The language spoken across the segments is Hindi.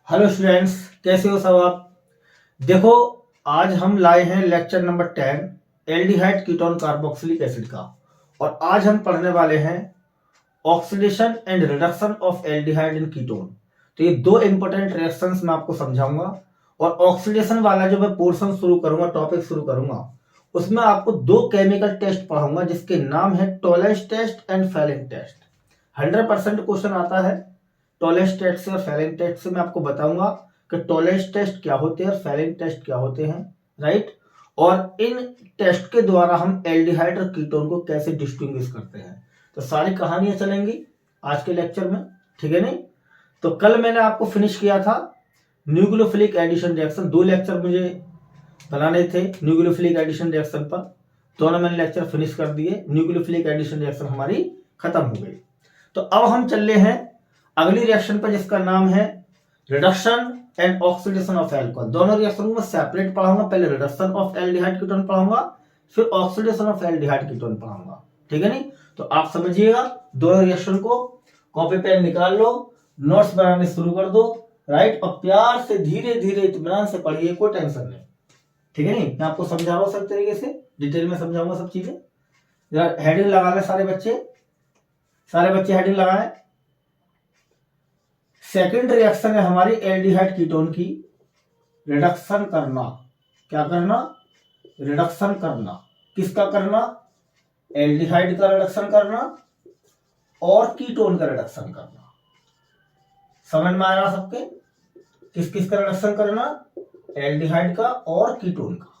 हेलो स्टूडेंट्स, कैसे हो सब आप। देखो, आज हम लाए हैं lecture number 10 aldehyde ketone carboxylic acid का। और आज हम पढ़ने वाले हैं oxidation and reduction of aldehyde in ketone. तो ये दो इंपॉर्टेंट रिएक्शंस मैं आपको समझाऊंगा। और ऑक्सीडेशन वाला जो मैं पोर्शन शुरू करूंगा, टॉपिक शुरू करूंगा, उसमें आपको दो केमिकल टेस्ट पढ़ाऊंगा जिसके नाम है Tollens test and Fehling test. 100% question आता है टोलेंस टेस्ट से और फेलिंग टेस्ट से। मैं आपको बताऊंगा कि टोलेंस टेस्ट क्या होते हैं और फेलिंग टेस्ट क्या होते हैं, राइट। और इन टेस्ट के द्वारा हम एल्डिहाइड और कीटोन को कैसे डिस्टिंग्विश करते हैं। तो सारी कहानियां चलेंगी आज के लेक्चर में, ठीक है नहीं। तो कल मैंने आपको फिनिश किया था न्यूक्लियोफिलिक एडिशन रिएक्शन। 2 लेक्चर मुझे बनाने थे न्यूक्लियोफिलिक एडिशन रिएक्शन पर, दोनों मैंने लेक्चर फिनिश कर दिए। न्यूक्लियोफिलिक एडिशन रिएक्शन हमारी खत्म हो गई। तो अब हम चल रहे हैं अगली रिएक्शन पर जिसका नाम है reduction and oxidation of alcohol. दोनों रिएक्शन को सेपरेट पढ़ाऊंगा। पहले रिडक्शन ऑफ एल्डिहाइड कीटोन पढ़ाऊंगा, फिर ऑक्सीडेशन ऑफ एल्डिहाइड कीटोन पढ़ाऊंगा, ठीक है नहीं। तो आप समझिएगा, दोनों रिएक्शन को कॉपी पेन निकाल लो, नोट्स बनाने शुरू कर दो, राइट। और प्यार से धीरे धीरे इत्मीनान से पढ़िए, कोई टेंशन नहीं, ठीक है नहीं। मैं आपको समझा रहा हूं सब तरीके से, डिटेल में समझाऊंगा सब चीजें। जरा हेडिंग लगा ले सारे बच्चे हेडिंग लगाए। सेकंड रिएक्शन है हमारी एल्डिहाइड कीटोन की रिडक्शन करना। क्या करना? रिडक्शन करना। किसका करना? एल्डिहाइड का रिडक्शन करना और कीटोन का रिडक्शन करना। समझ में आ रहा सबके? किस किस का रिडक्शन करना? एल्डिहाइड का और कीटोन का।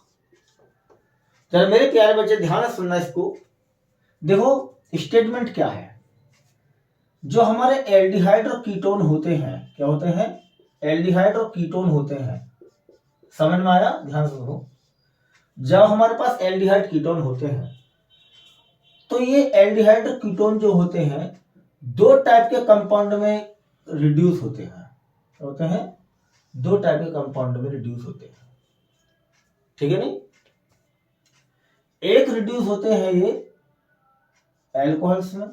जरा मेरे प्यारे बच्चे ध्यान से सुनना इसको। देखो स्टेटमेंट क्या है। जो हमारे एल्डिहाइड और कीटोन होते हैं, क्या होते हैं? एल्डिहाइड और कीटोन होते हैं। समझ में आया? ध्यान से सुनो। जब हमारे पास एल्डिहाइड कीटोन होते हैं तो ये एल्डिहाइड और कीटोन जो होते हैं दो टाइप के कंपाउंड में रिड्यूस होते हैं। क्या होते हैं? दो टाइप के कंपाउंड में रिड्यूस होते हैं, ठीक है नहीं। एक रिड्यूस होते हैं ये एल्कोहल्स में।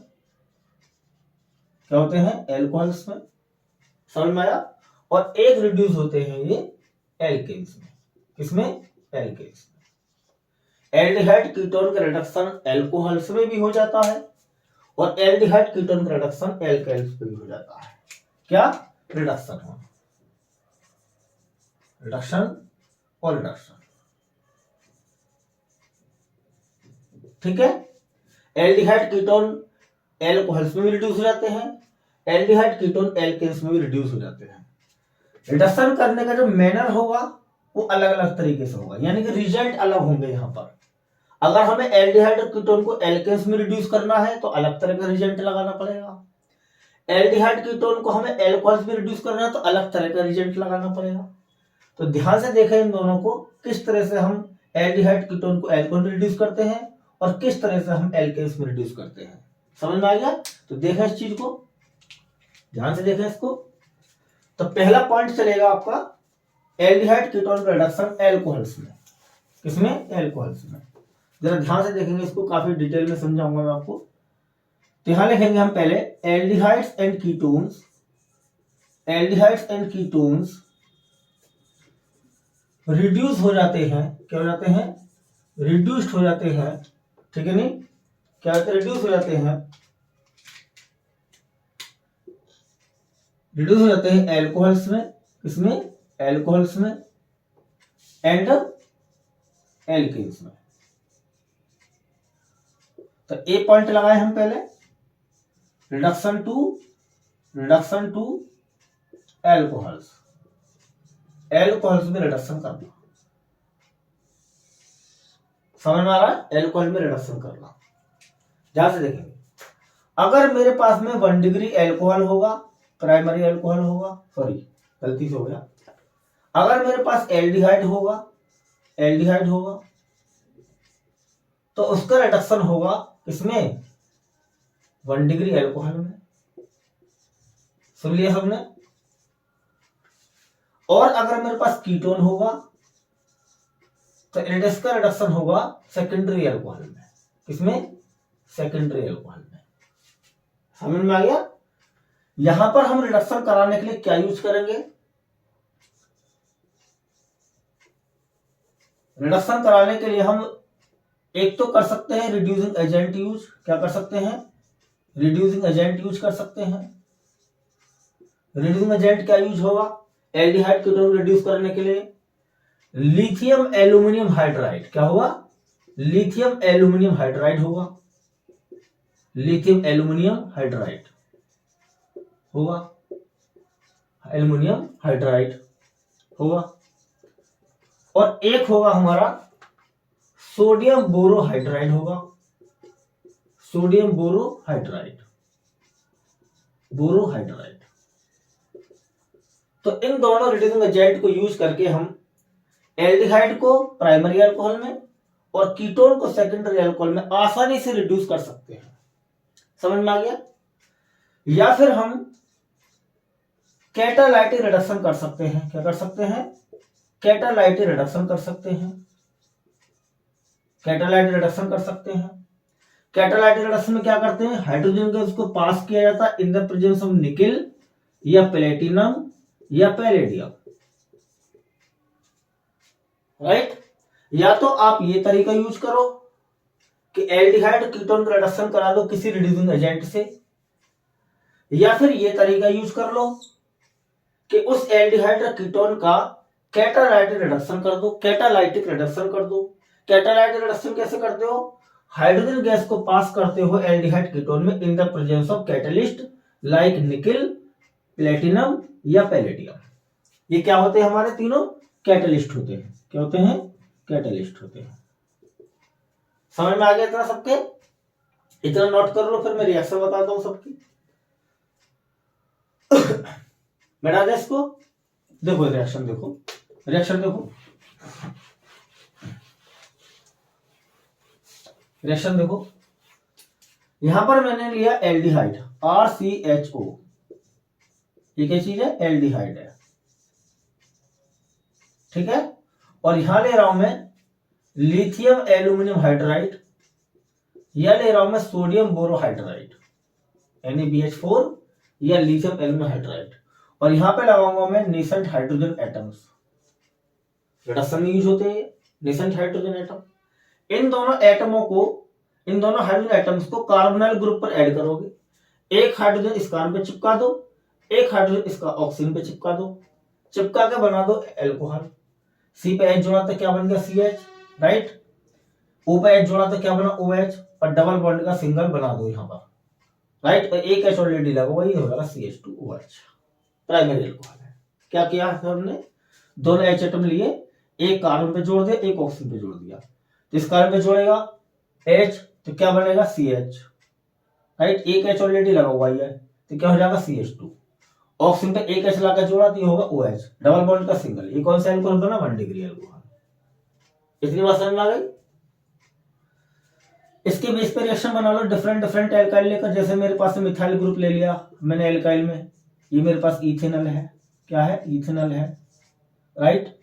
क्या होते हैं? एल्कोहल्स में। समझ में आया? और एक रिड्यूस होते हैं ये एल्केन्स में। किसमें? एल्केन्स में। एल्डिहाइड कीटोन का रिडक्शन एल्कोहल्स में भी हो जाता है और एल्डिहाइड कीटोन का रिडक्शन एल्केन्स में भी हो जाता है। क्या? रिडक्शन हो, रिडक्शन और रिडक्शन, ठीक है। एल्डिहाइड कीटोन एल्कोहल्स में भी रिड्यूस हो जाते हैं, एल्डिहाइड कीटोन एल्केन्स में भी रिड्यूस हो जाते हैं। रिडक्शन करने का जो मैनर होगा वो अलग अलग तरीके से होगा, यानी कि रिजल्ट अलग होंगे। यहां पर अगर हमें एल्डिहाइड और कीटोन को एल्केन्स में रिड्यूस करना है तो अलग तरह का रिजल्ट लगाना पड़ेगा। एल्डिहाइड कीटोन को हमें एल्कोहल्स में रिड्यूस करना है तो अलग तरह का रिजल्ट लगाना पड़ेगा। तो ध्यान से देखें इन दोनों को, किस तरह से हम एल्डिहाइड कीटोन को एल्कोहल में रिड्यूस करते हैं और किस तरह से हम एल्केन्स में रिड्यूस करते हैं। समझ में आ गया? तो देखें इस चीज को, ध्यान से देखें इसको। तो पहला पॉइंट चलेगा आपका एल्डिहाइड कीटोन का रिडक्शन एल्कोहल्स में। किसमें? एल्कोहल्स में। जरा ध्यान से देखेंगे इसको, काफी डिटेल में समझाऊंगा मैं आपको। तो यहां लिखेंगे हम पहले aldehydes and ketones. Aldehydes and ketones reduce हो जाते हैं। क्या हो जाते हैं? रिड्यूस्ड हो जाते हैं, ठीक है नहीं। क्या होते हैं? रिड्यूस हो जाते हैं। रिड्यूस हो जाते हैं एल्कोहल्स में। किसमें? एल्कोहल्स में एंड एल्केन्स में। तो ए पॉइंट लगाए हम पहले, रिडक्शन टू एल्कोहल्स। एल्कोहल्स में रिडक्शन करना। समझ में आ रहा है? एल्कोहल में रिडक्शन करना। ध्यान से देखेंगे, अगर मेरे पास में 1 डिग्री एल्कोहल होगा, प्राइमरी एल्कोहल होगा, सॉरी गलती से हो गया। अगर मेरे पास एल्डिहाइड होगा तो उसका रिडक्शन होगा किसमें? 1 डिग्री एल्कोहल में। सुन लिया सबने? और अगर मेरे पास कीटोन होगा तो इसका रिडक्शन होगा सेकेंडरी एल्कोहल में। किसमें? सेकेंडरी एल्कोहल में। समझ में आ गया? यहां पर हम रिडक्शन कराने के लिए क्या यूज करेंगे? रिडक्शन कराने के लिए हम एक तो कर सकते हैं रिड्यूसिंग एजेंट यूज। क्या कर सकते हैं? रिड्यूसिंग एजेंट यूज कर सकते हैं। रिड्यूसिंग एजेंट क्या यूज होगा एल्डिहाइड कीटोन को रिड्यूस करने के लिए? Lithium aluminium hydride. क्या होगा? लिथियम एल्यूमिनियम हाइड्राइड होगा। लिथियम एल्यूमिनियम हाइड्राइड होगा। एल्यूमिनियम हाइड्राइड होगा। और एक होगा हमारा सोडियम बोरोहाइड्राइड होगा। Sodium borohydride. बोरोहाइड्राइड। तो इन दोनों रिड्यूसिंग एजेंट को यूज करके हम एल्डिहाइड को प्राइमरी अल्कोहल में और कीटोन को सेकेंडरी अल्कोहल में आसानी से रिड्यूस कर सकते हैं। समझ में आ गया? या फिर हम कैटालाइटिक रिडक्शन कर सकते हैं। क्या कर सकते हैं? कैटालाइटिक रिडक्शन कर सकते हैं। कैटालाइटिक रिडक्शन कर सकते हैं। कैटालाइटिक रिडक्शन में क्या करते हैं? हाइड्रोजन गैस को पास किया जाता है in the presence of nickel या प्लेटिनम या पैलेडियम। राइट? या तो आप ये तरीका यूज करो कि एल्डिहाइड कीटोन का रिडक्शन करा दो किसी रिड्यूसिंग एजेंट से, या फिर ये तरीका यूज कर लो कि उस एल्डिहाइड कीटोन का कैटालाइटिक रिडक्शन कर दो। कैटालाइटिक रिडक्शन कर दो। कैटालाइटिक रिडक्शन कैसे करते हो? हाइड्रोजन गैस को पास करते हो एल्डिहाइड कीटोन में in the presence of catalyst like nickel, platinum या पैलेडियम। ये क्या होते हैं? हमारे तीनों कैटलिस्ट होते हैं। क्या होते हैं? कैटलिस्ट होते हैं। समझ में आ गया इतना सबके? इतना नोट कर लो, फिर मैं रिएक्शन बताता हूं सबकी। बैठा दे इसको। देखो रिएक्शन, देखो रिएक्शन, देखो रिएक्शन देखो। यहां पर मैंने लिया एल्डिहाइड RCHO। ये क्या चीज है? एल्डिहाइड है। ठीक है? और यहां ले रहा हूं मैं लिथियम एल्यूमिनियम हाइड्राइड, या ले रहा हूं मैं सोडियम बोरोहाइड्राइड NaBH4 या लिथियम एल्यूमिनियम हाइड्राइड, और यहां पे लगाऊंगा मैं नेसेंट हाइड्रोजन एटम्स। रिडक्शन में यूज होते हैं नेसेंट हाइड्रोजन एटम। इन दोनों एटमों को, इन दोनों हाइड्रोजन एटम्स को कार्बोनाइल ग्रुप पर ऐड करोगे। एक हाइड्रोजन इस कार्बन पे चिपका दो, एक हाइड्रोजन इसका ऑक्सीजन पे चिपका दो। चिपका के बना दो एल्कोहल। C पे H जोड़ा तो क्या बन गया? CH। राइट? O पे H जोड़ा तो क्या बना? OH। और डबल बॉन्ड का सिंगल बना दो यहां पर। राइट? और एक H ऑलरेडी लगा हुआ, ये हो जाएगा CH2OH। प्राइमरी अल्कोहल है। क्या किया हमने? दोनों H एटम लिए, एक कार्बन पे जोड़ दिया, एक ऑक्सीजन पे जोड़ दिया। तो इस कार्बन पे जोड़ेगा H तो क्या बनेगा? CH। राइट? एक H ऑलरेडी लगा हुआ है तो क्या हो जाएगा? CH2। ऑक्सीजन पे एक H लगा जोड़ा तो ये होगा OH, डबल बॉन्ड का सिंगल। ये कौन सा अल्कोहल बना? 1 डिग्री अल्कोहल। इतनी बात समझ में आ गई? इसके बेस पे रिएक्शन बना लो डिफरेंट डिफरेंट एल्काइल लेकर। जैसे मेरे पास मिथाइल ग्रुप ले लिया मैंने एल्काइल में, ये मेरे पास इथेनॉल है। क्या है? इथेनॉल है। राइट?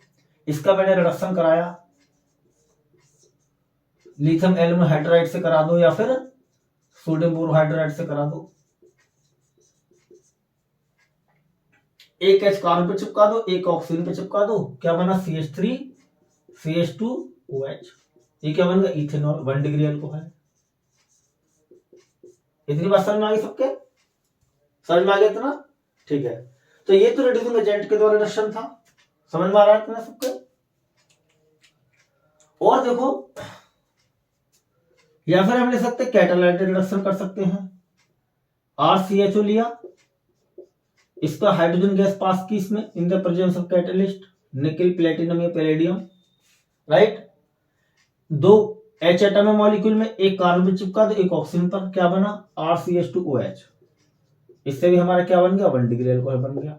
इसका मैंने रिडक्शन कराया, लिथियम एल्यूमिनियम हाइड्राइड से करा दो या फिर सोडियम बोरोहाइड्राइड से करा दो। एक H कार्बन पे चिपका दो, एक ऑक्सीजन पे चिपका दो। क्या बना? CH3 CH2OH। ये क्या बन गया? इथेनॉल। 1 degree alcohol. इतनी बात समझ में आ गई सबके? समझ में आ गया इतना? ठीक है। तो ये तो रिड्यूसिंग एजेंट के द्वारा रिडक्शन था। समझ में आ रहा है इतना सबके? और देखो, या फिर हम ले सकते हैं कैटालाइटिक रिडक्शन कर सकते हैं। RCHO लिया, इसका हाइड्रोजन गैस पास की इसमें in the presence of catalyst nickel, platinum या पैलेडियम। राइट? दो H एटम है मॉलिक्यूल में, एक कार्बन पे चिपका दो, एक ऑक्सीजन पर। क्या बना? RCH2OH। इससे भी हमारा क्या बन गया? 1 डिग्री अल्कोहल बन गया।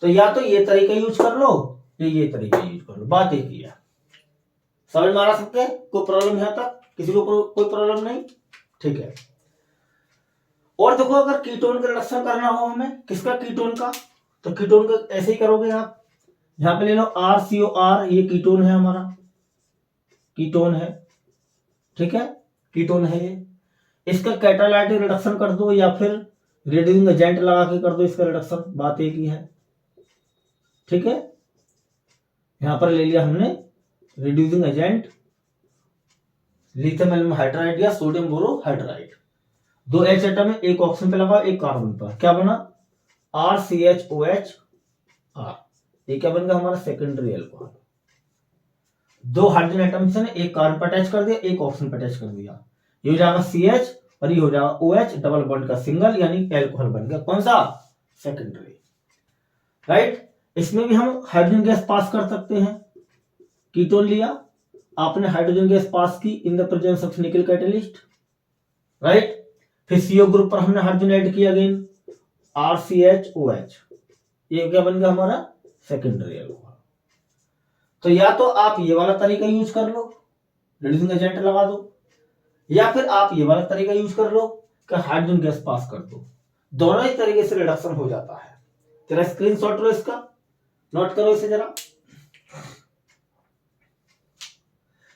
तो या तो ये तरीका यूज कर लो या ये तरीका यूज कर लो, बात एक ही है। समझ में आ रहा सबके? कोई प्रॉब्लम यहां तक? किसी को कोई प्रॉब्लम नहीं? ठीक है। और देखो, अगर कीटोन का रिडक्शन करना हो हमें, किसका? कीटोन का। तो कीटोन का ऐसे ही करोगे आप। यहां पे ले लो RCOR, ये कीटोन है हमारा, कीटोन है। ठीक है? कीटोन है ये। इसका कैटालाइटिक रिडक्शन कर दो या फिर रिड्यूसिंग एजेंट लगा के कर दो इसका रिडक्शन, बात एक ही है। ठीक है? यहां पर ले लिया हमने reducing agent lithium aluminium hydride या सोडियम बोरोहाइड्राइड। 2 H एटम है, एक ऑक्सीजन पे लगा एक कार्बन पर, क्या बना RCHOH R। ये क्या बन गया हमारा सेकेंडरी एल्कोहल। 2 हाइड्रोजन एटम्स ने एक कार्बन पर अटैच कर दिया एक ऑक्सीजन पर अटैच कर दिया, ये हो जाएगा CH और ये हो जाएगा OH, डबल बॉन्ड का सिंगल यानी एल्कोहल बन गया। कौन सा सेकेंडरी, राइट। इसमें भी हम हाइड्रोजन गैस पास कर सकते हैं। कीटोन लिया आपने, हाइड्रोजन गैस पास की इन द प्रेजेंस ऑफ निकल कैटलिस्ट, राइट। फिर CO ग्रुप पर हमने हाइड्रोजन ऐड किया अगेन RCHOH, ये क्या बन गया हमारा सेकेंडरी एल्कोहल। तो या तो आप ये वाला तरीका यूज कर लो, रिड्यूसिंग एजेंट लगा दो, या फिर आप ये वाला तरीका यूज कर लो कि हाइड्रोजन गैस पास कर दो। दोनों ही तरीके से रिडक्शन हो जाता है। तेरा स्क्रीनशॉट लो इसका, नोट करो इसे जरा।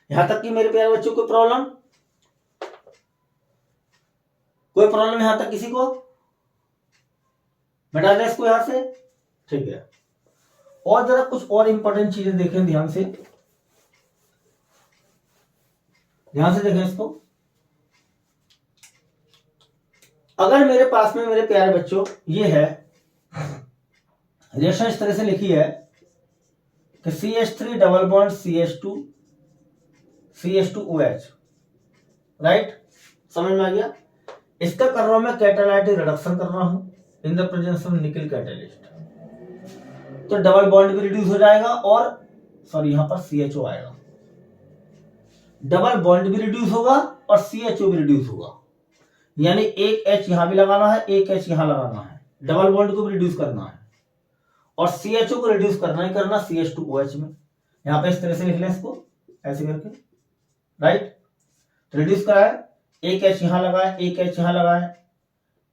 यहां तक कि मेरे प्यारे बच्चों कोई प्रॉब्लम यहां तक किसी को? मिटा दे इसको यहां से, ठीक है। और जरा कुछ और इंपॉर्टेंट चीजें देखें, ध्यान से देखें इसको। अगर मेरे पास में मेरे प्यारे बच्चों ये है रिएक्शन इस तरह से लिखी है कि CH3 double bond CH2OH, right, समझ में आ गया। इसका कर रहा हूं मैं कैटालाइटिक रिडक्शन कर रहा हूं इन द प्रेजेंस ऑफ निकल कैटलिस्ट, तो डबल बॉन्ड भी रिड्यूस हो जाएगा और सॉरी यहां पर CHO आएगा, डबल बॉन्ड भी रिड्यूस होगा और CHO भी रिड्यूस होगा, यानी एक H यहां भी लगाना है एक H यहां लगाना है, डबल बॉन्ड को भी रिड्यूस करना है और CHO को रिड्यूस करना ही करना CH2OH में। यहां पे इस तरह से लिख लें इसको ऐसे करके, राइट। तो रिड्यूस करा है, एक H यहां लगाए एक H यहां लगाए,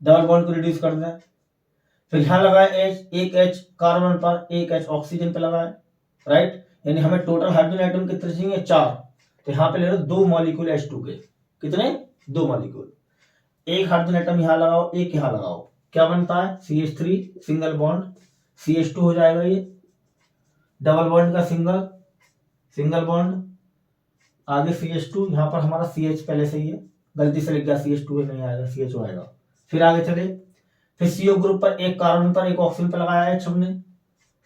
डबल बॉन्ड को रिड्यूस कर दें। फिर यहां लगाए H, एक H कार्बन पर एक H ऑक्सीजन पे लगाए, राइट। यानी हमें टोटल हाइड्रोजन एटम कितने चाहिए 4, तो यहां पे ले लो 2 मॉलिक्यूल H2 के, कितने 2 मॉलिक्यूल। एक हाइड्रोजन एटम यहां लगाओ एक यहां लगाओ, क्या बनता है CH3 सिंगल बॉन्ड CH2 हो जाएगा, ये डबल बॉन्ड का सिंगल बॉन्ड, आगे CH2, यहां पर हमारा CH पहले से ही है, गलती से लिख गया CH2 नहीं आएगा CHO आएगा। फिर आगे चले, फिर CO ग्रुप पर एक कार्बन पर एक ऑक्सीजन पर लगाया H हमने,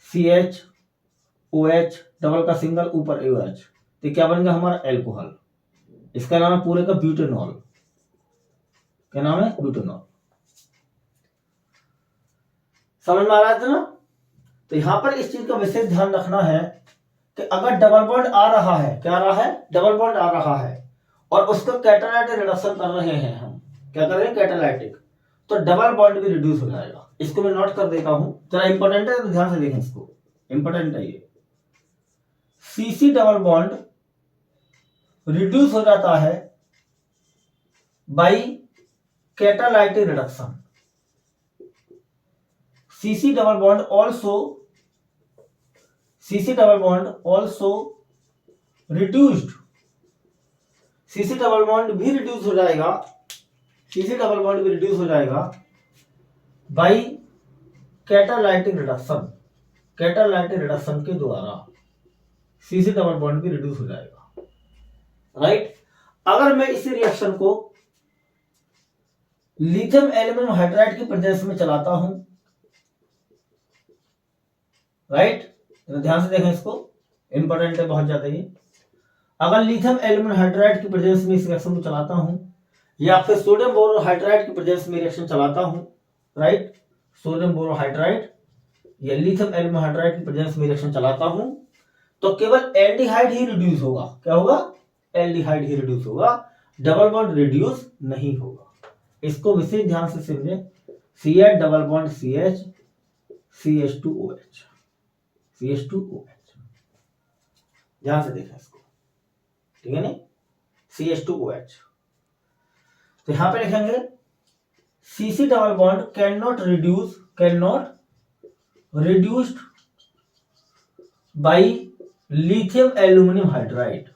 CHOH डबल का सिंगल ऊपर OH, तो क्या बन गया हमारा एल्कोहल। इसका नाम है पूरे का ब्यूटेनॉल, क्या नाम है ब्यूटेनॉल। समझ में आ रहा था ना। तो यहां पर इस चीज का विशेष ध्यान रखना है कि अगर डबल बॉन्ड आ रहा है, क्या आ रहा है डबल बॉन्ड आ रहा है और उसका कैटालाइटिक रिडक्शन कर रहे हैं हम, क्या कर रहे हैं कैटालाइटिक, तो डबल बॉन्ड भी रिड्यूस हो जाएगा। इसको मैं नोट कर देता हूं, जरा इंपॉर्टेंट है तो ध्यान से देखें इसको, इंपॉर्टेंट है ये। CC डबल बॉन्ड रिड्यूस हो जाता है by catalytic reduction. CC double bond also reduced, CC double bond भी रिड्यूस हो जाएगा, CC डबल बॉन्ड भी रिड्यूस हो जाएगा by catalytic reduction, catalytic reduction के द्वारा CC डबल बॉन्ड भी रिड्यूस हो जाएगा, राइट। अगर मैं इसी रिएक्शन को लिथियम एल्यूमिनियम हाइड्राइड की प्रेजेंस में चलाता हूं, राइट, तो ध्यान से देखें इसको, इंपॉर्टेंट है बहुत ज्यादा ये। अगर लिथियम एल्यूमिनियम हाइड्राइड की प्रेजेंस में इस रिएक्शन को चलाता हूं या फिर सोडियम बोरोहाइड्राइड की प्रेजेंस में रिएक्शन चलाता हूं, राइट, सोडियम बोरोहाइड्राइड या लिथियम एल्यूमिनियम हाइड्राइड की प्रेजेंस में रिएक्शन चलाता हूं, तो केवल एल्डिहाइड ही रिड्यूस होगा। क्या होगा एल्डिहाइड ही रिड्यूस होगा, डबल बॉन्ड रिड्यूस नहीं होगा। इसको विशेष ध्यान से समझें, CH double bond CH CH2OH, CH2OH, ध्यान से देखा इसको, ठीक है नहीं, CH2OH। तो यहां पे लिखेंगे CC double bond can not reduced by lithium aluminium hydride.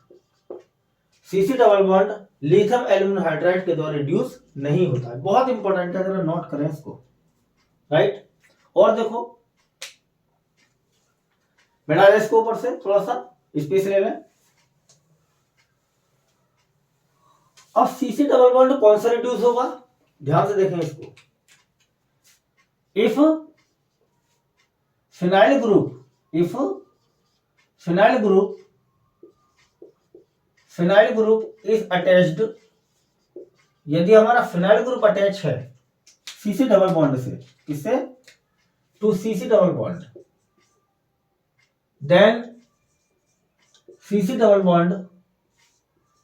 CC double bond lithium aluminium hydride के द्वारा रिड्यूस नहीं होता है। बहुत इंपॉर्टेंट है, जरा नोट करें इसको, राइट। और देखो बैठा इसको ऊपर से थोड़ा सा स्पेस ले लें, अब सीसी डबल बॉन्ड कौन सा रिड्यूस होगा, ध्यान से देखें इसको। If phenyl group is attached, यदि हमारा फिनाइल ग्रुप अटैच है सीसी डबल बॉन्ड से, किससे, to CC double bond, then CC double bond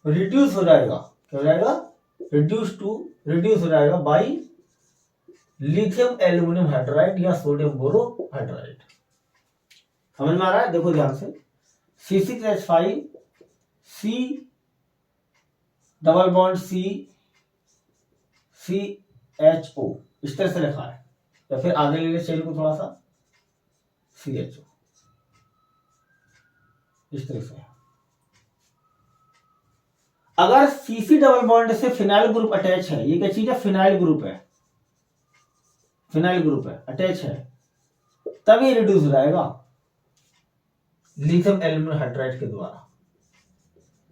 reduce हो जाएगा, क्या हो जाएगा, रिड्यूस हो जाएगा बाई लिथियम एल्यूमिनियम हाइड्राइड या सोडियम बोरोहाइड्राइड। समझ में आ रहा है, देखो ध्यान से, C6H5 C double bond CHO इस तरह से लिखा है, या फिर आगे ले ले चेन को थोड़ा सा, CHO इस तरह से। अगर सीसी डबल बॉन्ड से फिनाइल ग्रुप अटैच है, ये क्या चीज है, फिनाइल ग्रुप है अटैच है, तब ये रिड्यूस हो जाएगा लिथियम एल्यूमिनियम हाइड्राइड के द्वारा।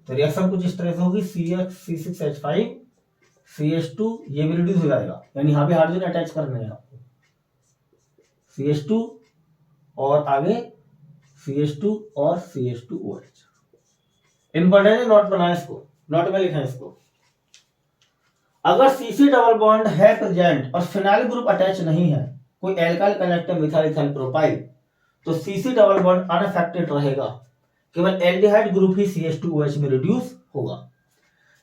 तो रिएक्शन कुछ इस तरह से होगी, C6H5 CH2, ये भी रिड्यूस हो जाएगा, यानी यहां पे हाइड्रोजन अटैच करने हैं आपको, CH2 और आगे CH2 और CH2OH। इंपॉर्टेंट है, नोट बनाए इसको, नोट में लिखें इसको। अगर सीसी डबल बॉन्ड है प्रेजेंट और फिनाइल ग्रुप अटैच नहीं है, कोई alkyl connector methyl ethyl propyl, तो सीसी डबल बॉन्ड अनअफेक्टेड रहेगा, केवल एल्डिहाइड ग्रुप ही CH2OH में रिड्यूस होगा।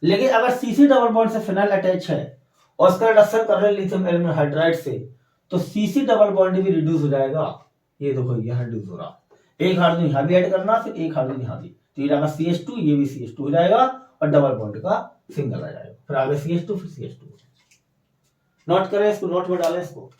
लेकिन अगर सीसी डबल बॉन्ड से फिनाइल अटैच है और उसका रिडक्शन कर रहे हैं लिथियम एल्यूमिनियम हाइड्राइड से, तो सीसी डबल बॉन्ड भी रिड्यूस हो जाएगा। ये देखो यहां रिड्यूस हो रहा, एक हाइड्रोजन यहां भी ऐड करना, फिर एक हाइड्रोजन यहां भी, तो ये जाएगा CH2, ये भी CH2 हो जाएगा और डबल बॉन्ड का सिंगल आ जाएगा, फिर आगे CH2 फिर CH2। नोट करें इसको, नोट में डालें इसको,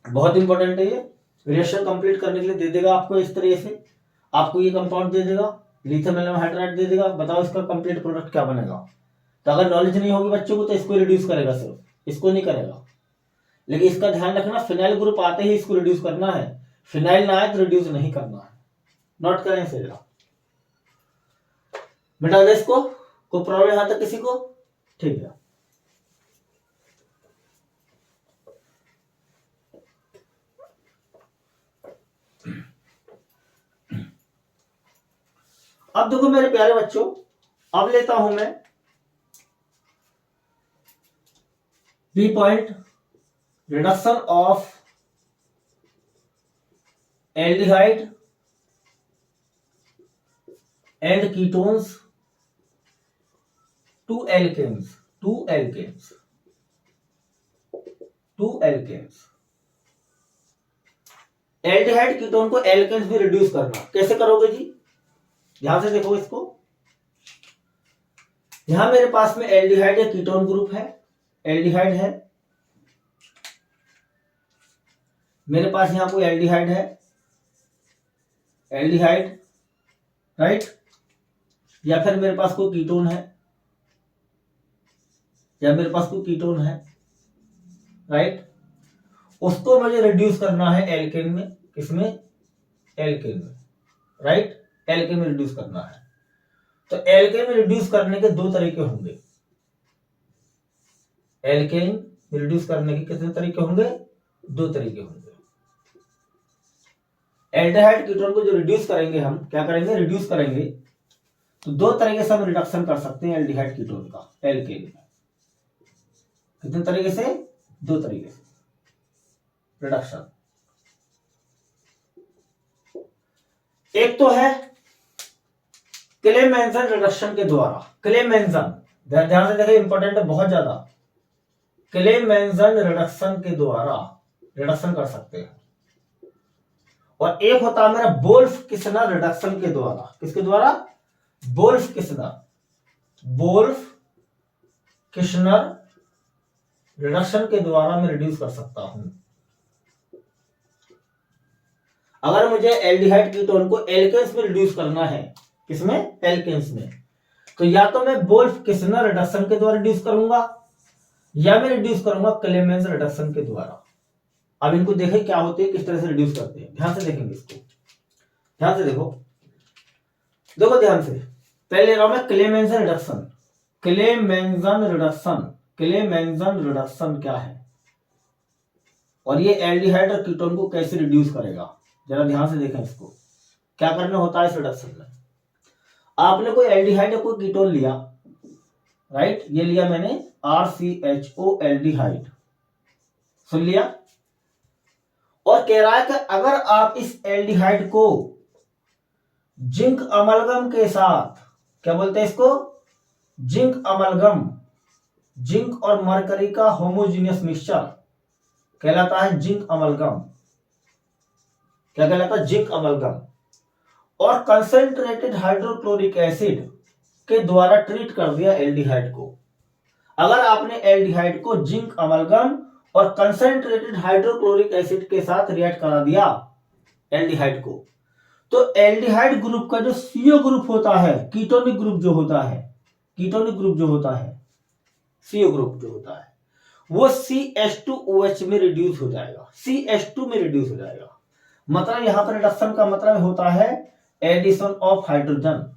बहुत इंपॉर्टेंट है ये। रिएक्शन कंप्लीट करने के लिए दे देगा आपको इस तरीके से, आपको ये कंपाउंड दे देगा, लिथियम एल्यूमिनियम हाइड्राइड दे देगा, बताओ इसका कंप्लीट प्रोडक्ट क्या बनेगा। तो अगर नॉलेज नहीं होगी बच्चों को तो इसको रिड्यूस करेगा, सिर्फ इसको नहीं करेगा। लेकिन इसका ध्यान रखना, फिनाइल ग्रुप आते ही इसको रिड्यूस करना है, फिनाइल ना आए तो रिड्यूस नहीं करना है। नोट करें इसे जरा, मिटा दे इसको, कोई प्रॉब्लम यहां तक किसी को, ठीक है। अब देखो मेरे प्यारे बच्चों, अब लेता हूं मैं B point, reduction of aldehyde and ketones to alkanes. Aldehyde ketone को एल्केन्स में रिड्यूस करना, कैसे करोगे जी, ध्यान से देखो इसको। यहां मेरे पास में एल्डिहाइड या कीटोन ग्रुप है, एल्डिहाइड है मेरे पास, यहां कोई एल्डिहाइड है, एल्डिहाइड राइट, या फिर मेरे पास कोई कीटोन है, राइट। उसको मुझे रिड्यूस करना है एल्केन में, किसमें, एल्केन में, राइट, एल्केन में रिड्यूस करना है। तो एल्केन में रिड्यूस करने के दो तरीके होंगे, एल्केन में रिड्यूस करने के कितने तरीके होंगे, दो तरीके होंगे। एल्डिहाइड कीटोन को जो रिड्यूस करेंगे, हम क्या करेंगे, रिड्यूस करेंगे, तो दो तरीके से हम रिडक्शन कर सकते हैं एल्डिहाइड कीटोन का एल्केन में। कितने तरीके से, दो तरीके से रिडक्शन। एक तो है क्लेमेंसन रिडक्शन के द्वारा, क्लेमेंसन ध्यान से देखिए, इंपॉर्टेंट है बहुत ज्यादा, क्लेमेंसन रिडक्शन के द्वारा रिडक्शन कर सकते हैं। और एक होता है मेरा वोल्फ किस्नर रिडक्शन के द्वारा, किसके द्वारा, वोल्फ किस्नर रिडक्शन के द्वारा मैं रिड्यूस कर सकता हूं। अगर मुझे एल्डिहाइड कीटोन को एल्केन्स में रिड्यूस करना है, किसमें, एल्केन्स में, तो या तो मैं वोल्फ किस्नर रिडक्शन के द्वारा रिड्यूस करूंगा, या मैं रिड्यूस करूंगा क्लेमेंसन रिडक्शन के द्वारा। अब इनको देखें क्या होते हैं, किस तरह से रिड्यूस करते हैं, ध्यान से देखेंगे इसको, ध्यान से देखो ध्यान से। पहले ले रहा हूं मैं क्लेमेंजन रिडक्शन। क्लेमेंजन रिडक्शन, क्लेमेंजन रिडक्शन क्या है और ये एल्डिहाइड और कीटोन को कैसे रिड्यूस करेगा, जरा ध्यान से देखें इसको। क्या करना होता है इस रिडक्शन में, आपने कोई एल्डिहाइड या कोई कीटोन लिया, राइट, ये लिया मैंने RCHO एल्डिहाइड, सुन लिया, और कह रहा है कि अगर आप इस एल्डिहाइड को जिंक अमलगम के साथ, क्या बोलते हैं इसको, जिंक अमलगम, जिंक और मरकरी का होमोजीनियस मिक्सचर कहलाता है जिंक अमलगम। क्या कहलाता है, जिंक अमलगम। और कंसंट्रेटेड हाइड्रोक्लोरिक एसिड के द्वारा ट्रीट कर दिया एल्डिहाइड को। अगर आपने एल्डिहाइड को जिंक अमलगम और कंसंट्रेटेड हाइड्रोक्लोरिक एसिड के साथ रिएक्ट करा दिया एल्डिहाइड को, तो एल्डिहाइड ग्रुप का जो CO ग्रुप होता है, कीटोनिक ग्रुप जो होता है, कीटोनिक ग्रुप जो होता है, CO ग्रुप जो होता है, वो CH2OH में रिड्यूस हो जाएगा, CH2 में रिड्यूस हो जाएगा। मतलब यहां पर रिडक्शन का मतलब होता है एडिशन ऑफ हाइड्रोजन।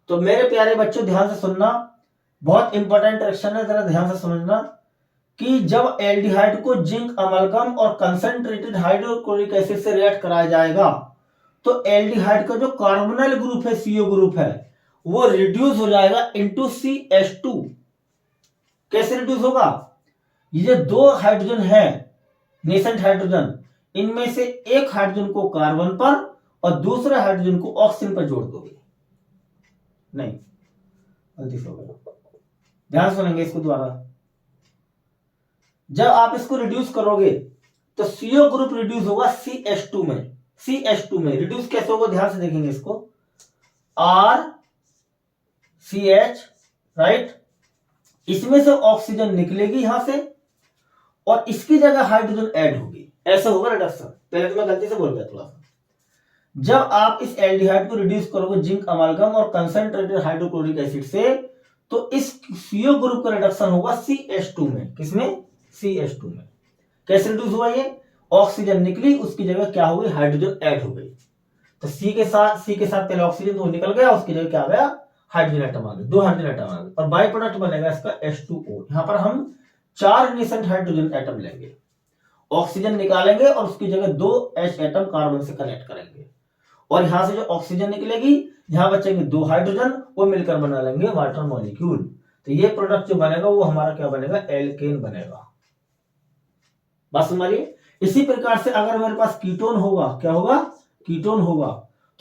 तो मेरे प्यारे बच्चों ध्यान से सुनना, बहुत इंपॉर्टेंट रिएक्शन है, जरा ध्यान से समझना कि जब एल्डिहाइड को जिंक अमलगम और कंसंट्रेटेड हाइड्रोक्लोरिक एसिड से रिएक्ट कराया जाएगा तो एल्डिहाइड का जो कार्बोनिल ग्रुप है, CO ग्रुप है, वो रिड्यूस हो जाएगा इनटू CH2। कैसे रिड्यूस होगा, ये दो हाइड्रोजन है, नेसेंट हाइड्रोजन, इनमें से एक हाइड्रोजन को कार्बन पर और दूसरे हाइड्रोजन को ऑक्सीजन पर जोड़ दोगे, नहीं गलती से हो गया, ध्यान सुनेंगे इसको दोबारा। जब आप इसको रिड्यूस करोगे तो CO ग्रुप रिड्यूस होगा CH2 में, CH2 में रिड्यूस कैसे होगा, ध्यान से देखेंगे इसको, RCH, राइट, इसमें से ऑक्सीजन निकलेगी यहां से और इसकी जगह हाइड्रोजन ऐड होगी, ऐसा होगा रिडक्शन। पहले तो मैं गलती से बोल गया थोड़ा सा। जब आप इस एल्डिहाइड को रिड्यूस करोगे जिंक अमालगम और कंसंट्रेटेड हाइड्रोक्लोरिक एसिड से, तो इस CO ग्रुप का रिडक्शन होगा CH2 में, किसमें, CH2 में। कैसे रिड्यूस हुआ ये, ऑक्सीजन निकली, उसकी जगह क्या हो गई, हाइड्रोजन ऐड हो गई। तो C के साथ पहले ऑक्सीजन तो निकल गया, उसकी जगह क्या आ गया, हाइड्रोजन एटम आ गए, 2 हाइड्रोजन एटम आ गए, और बाई प्रोडक्ट बनेगा इसका H2O। यहां पर हम 4 नेसेंट हाइड्रोजन एटम लेंगे, ऑक्सीजन निकालेंगे और उसकी जगह 2 H एटम कार्बन से कनेक्ट करेंगे, और यहां से जो ऑक्सीजन निकलेगी, यहां बचेंगे 2 हाइड्रोजन, वो मिलकर बना लेंगे वाटर मॉलिक्यूल। तो ये प्रोडक्ट जो बनेगा वो हमारा क्या बनेगा, एल्केन बनेगा। बस हमारी इसी प्रकार से अगर मेरे पास कीटोन होगा, क्या होगा, कीटोन होगा,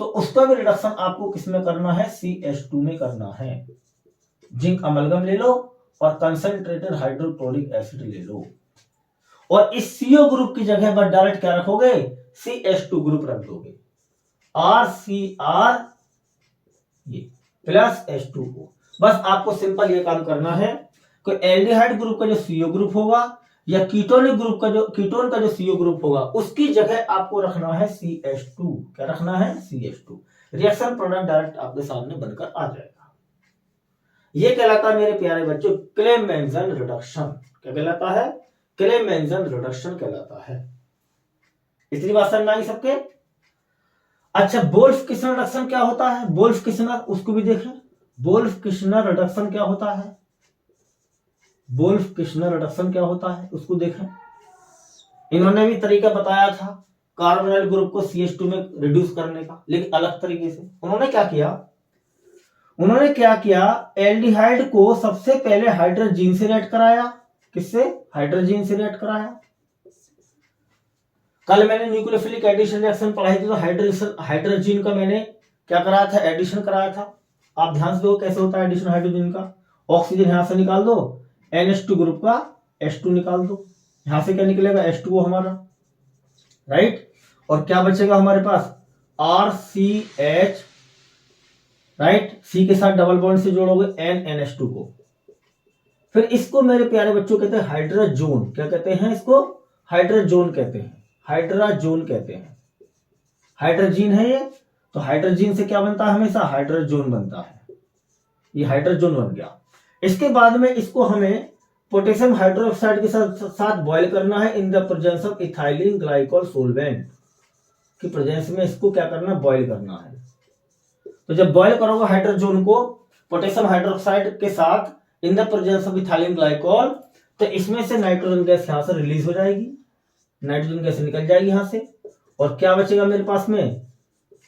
तो उसका भी रिडक्शन आपको किसमें करना है, CH2 में करना है। जिंक अमलगम ले लो और कंसंट्रेटेड हाइड्रोक्लोरिक एसिड ले लो, और इस CO ग्रुप की जगह पर डायरेक्ट क्या रखोगे, CH2 ग्रुप रख दोगे, RCr ये प्लस H2O। बस आपको सिंपल ये काम करना है कि एल्डिहाइड ग्रुप का जो CO ग्रुप होगा या कीटोनिक ग्रुप का जो, कीटोन का जो CO ग्रुप होगा, उसकी जगह आपको रखना है CH2। क्या रखना है, CH2। रिएक्शन प्रोडक्ट डायरेक्ट आपके सामने बनकर आ जाएगा। ये कहलाता है मेरे प्यारे बच्चों क्लेमेंजन रिडक्शन। क्या कहलाता है, क्लेमेंजन रिडक्शन कहलाता है। इतनी बात समझ में आई सबके। अच्छा, वोल्फ-किस्नर रिडक्शन क्या होता है, वोल्फ-किस्नर, उसको भी देखें। वोल्फ-किस्नर रिडक्शन क्या होता है, वोल्फ-किस्नर रिडक्शन क्या होता है उसको देखें। इन्होंने भी तरीका बताया था कार्बोनिल ग्रुप को CH2 में रिड्यूस करने का, लेकिन अलग तरीके से। उन्होंने क्या किया, एल्डिहाइड को सबसे पहले हाइड्रोजीन से रिएक्ट कराया। किससे, हाइड्रोजीन से रिएक्ट कराया। कल मैंने न्यूक्लियोफिलिक एडिशन रिएक्शन पढ़ाई थी, तो हाइड्रोजीन का मैंने क्या कराया था, एडिशन कराया था। आप ध्यान से देखो कैसे होता है एडिशन हाइड्रोजन का। ऑक्सीजन यहां से निकाल दो, NH2 ग्रुप का H2 निकाल दो, यहां से क्या निकलेगा, H2O हमारा, राइट, और क्या बचेगा हमारे पास, RCH, राइट, C के साथ डबल बॉन्ड से जोड़ोगे NH2 को। फिर इसको मेरे प्यारे बच्चों कहते हैं हाइड्रोजोन। क्या कहते हैं इसको, हाइड्रोजोन कहते हैं, हाइड्रोजोन कहते हैं। हाइड्रोजीन है ये, तो हाइड्रोजीन से क्या बनता है, हमेशा हाइड्रोजोन बनता है। ये हाइड्रोजोन बन गया। इसके बाद में इसको हमें पोटेशियम हाइड्रोक्साइड के साथ बॉयल करना है in the presence of ethylene glycol solvent की प्रेजेंस में। इसको क्या करना, बॉयल करना है। तो जब बॉयल करोगे हाइड्रोजन को पोटेशियम हाइड्रोक्साइड के साथ in the presence of ethylene glycol, तो इसमें से नाइट्रोजन गैस यहां से रिलीज हो जाएगी, नाइट्रोजन गैस निकल जाएगी यहां से, और क्या बचेगा मेरे पास में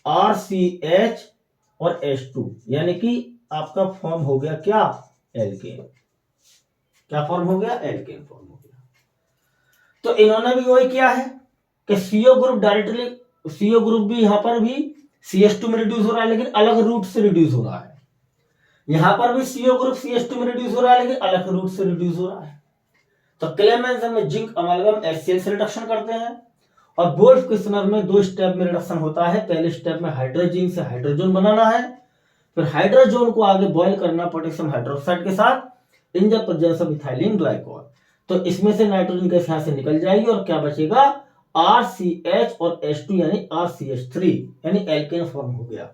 RCH और H2, यानी कि आपका फॉर्म हो गया क्या, एल्केन। क्या फॉर्म हो गया, एल्केन फॉर्म हो गया। तो इन्होंने भी वही किया है कि CO group directly, CO group भी यहां पर भी CH2 में रिड्यूस हो रहा है लेकिन अलग रूट से रिड्यूस हो रहा है, यहां पर भी CO ग्रुप CH2 में रिड्यूस हो रहा है लेकिन अलग रूट से रिड्यूस हो रहा है। तो क्लेमेंसन में जिंक अमालगम HCl से रिडक्शन करते हैं, और वोल्फ किस्नर में 2 स्टेप में रिडक्शन होता है। पहले स्टेप में हाइड्रोजन से हाइड्रोजन बनाना है, फिर हाइड्रोजन को आगे बॉयल करना पोटेशियम हाइड्रोक्साइड के साथ in the presence of ethylene glycol. तो इसमें से नाइट्रोजन गैस यहां से निकल जाएगी और क्या बचेगा, RCH और H2 यानी RCH3 यानी एल्केन फॉर्म हो गया।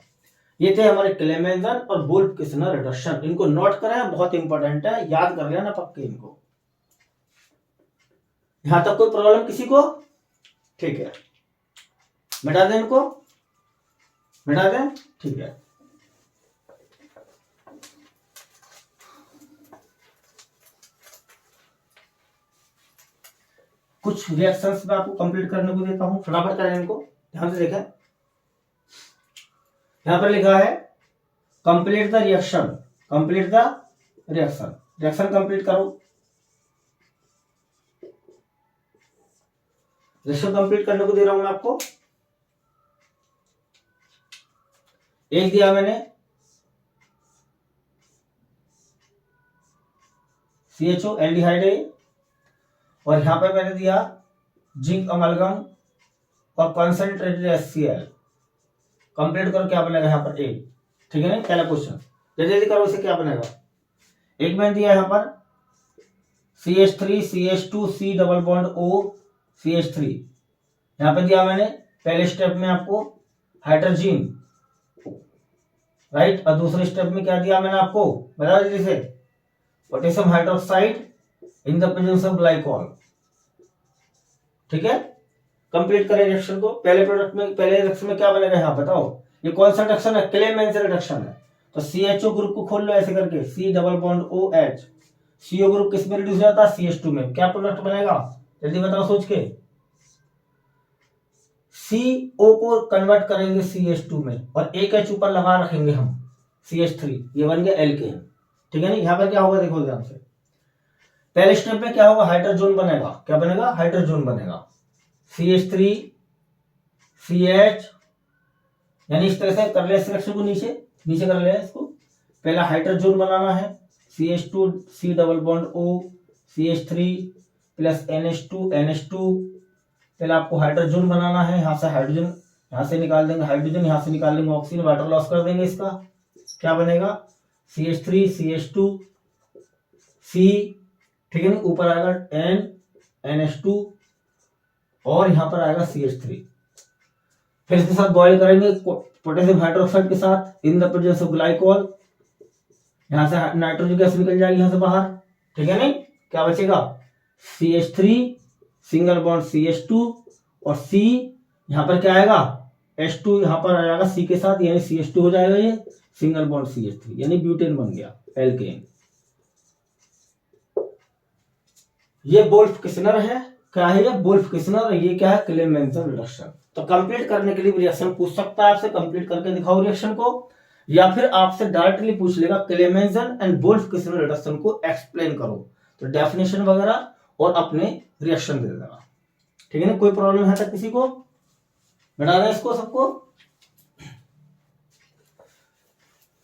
ये थे हमारे क्लेमेंसन और वोल्फ किस्नर रिडक्शन। इनको नोट करें, बहुत इंपॉर्टेंट है, याद कर लेना पक्के इनको। यहां तक कोई प्रॉब्लम किसी को? ठीक है, मिटा दें इनको, मिटा दें, ठीक है। कुछ रिएक्शंस मैं आपको कंप्लीट करने को देता हूं, फटाफट करें इनको, ध्यान से देखें। यहां पर लिखा है complete the reaction, complete the reaction, reaction complete करो। रिएक्शन कंप्लीट करने को दे रहा हूं मैं आपको। एक दिया मैंने CHO एल्डिहाइड है, और यहां पर मैंने दिया जिंक अमलगम और कॉन्सेंट्रेटेड HCl। कंप्लीट करो, क्या बनेगा यहाँ पर 8, ठीक है ना। पहला क्वेश्चन जल्दी करो, इसे क्या बनेगा। एक मैंने दिया यहाँ पर CH3 CH2 C double bond O CH3, यहाँ पे दिया मैंने पहले स्टेप में आपको हाइड्रोजन, राइट, और दूसरे स्टेप में क्या दिया मैंने आपको, बता जल्दी से, potassium hydroxide in the presence of glycol, ठीक है। कंप्लीट करें रिएक्शन को। पहले प्रोडक्ट में, पहले रिएक्शन में क्या बनेगा यहाँ बताओ, ये कौन सा रिएक्शन है, क्लेमेंसन रिडक्शन है। तो CHO ग्रुप को खोल लो ऐसे करके, C double bond OH, CO group किस में रिड्यूस हो जाता है, CH2 में। क्या प्रोडक्ट बनेगा, जल्दी बताओ सोच के। CO को कन्वर्ट करेंगे CH2 में और एक H ऊपर लगा रखेंगे हम, CH3, ये बन गया एल्केन, ठीक है ना। यहाँ पर क्या होगा देखो ध्यान से, पहले स्टेप में क्या होगा, हाइड्रोजन बनेगा, क्या बनेगा, हाइड्रोजन बनेगा, CH3 CH, यानी इस तरह से कर ले इस रिएक्शन को, नीचे नीचे कर ले इसको। पहला हाइड्रोजन बनाना है, CH2 C double bond O CH3 plus NH2 पहले आपको हाइड्रोजन बनाना है। यहाँ से हाइड्रोजन यहाँ से निकाल देंगे, हाइड्रोजन यहाँ से निकाल देंगे, ऑक्सीजन वाटर लॉस कर देंगे, इसका क्या बनेगा CH3 CH2 C, ठीक है ना। ऊपर आएगा NH2 और यहां पर आएगा CH3। फिर इसके साथ बॉयल करेंगे पोटेशियम हाइड्रोक्साइड के साथ in the presence of glycol, यहां से नाइट्रोजन गैस निकल जाएगी यहां से बाहर, ठीक है नहीं। क्या बचेगा CH3 सिंगल बॉन्ड CH2 और C, यहां पर क्या आएगा H2, यहां पर आ जाएगा C के साथ, यानी CH2 हो जाएगा, ये सिंगल बॉन्ड CH3 यानी ब्यूटेन बन गया, एल्केन। ये वोल्फ किस्नर है, क्या है ये, वोल्फ किस्नर, ये क्या है, क्लेमेंसन रिडक्शन। तो कंप्लीट करने के लिए रिएक्शन पूछ सकता है आपसे, कंप्लीट करके दिखाओ रिएक्शन को, या फिर आपसे डायरेक्टली पूछ लेगा Clemmensen and Wolff Kishner reduction को एक्सप्लेन करो, तो डेफिनेशन वगैरह और अपने रिएक्शन दे देगा, ठीक है ना। कोई प्रॉब्लम है तक किसी को, बता दें इसको सबको।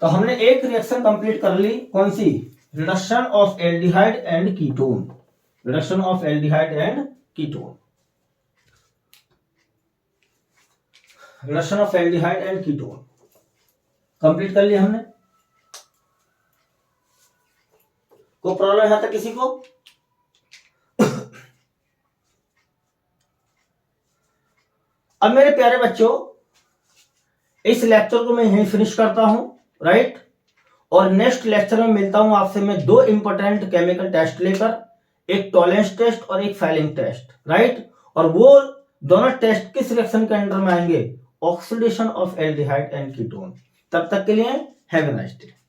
तो हमने एक रिएक्शन कंप्लीट कर ली, कौन सी, reduction of aldehyde and ketone, reduction of aldehyde and ketone, reduction of aldehyde and ketone complete कर लिया हमने। कोई प्रॉब्लम है तक किसी को। अब मेरे प्यारे बच्चों, इस लेक्चर को मैं यहीं फिनिश करता हूं, राइट, और नेक्स्ट लेक्चर में मिलता हूं आपसे मैं 2 इंपॉर्टेंट केमिकल टेस्ट लेकर, एक टॉलेंस टेस्ट और एक फाइलिंग टेस्ट, राइट। और वो दोनों टेस्ट किस रिएक्शन के अंडर में आएंगे, oxidation of aldehyde and ketone. तब तक के लिए हैव ए नाइस डे।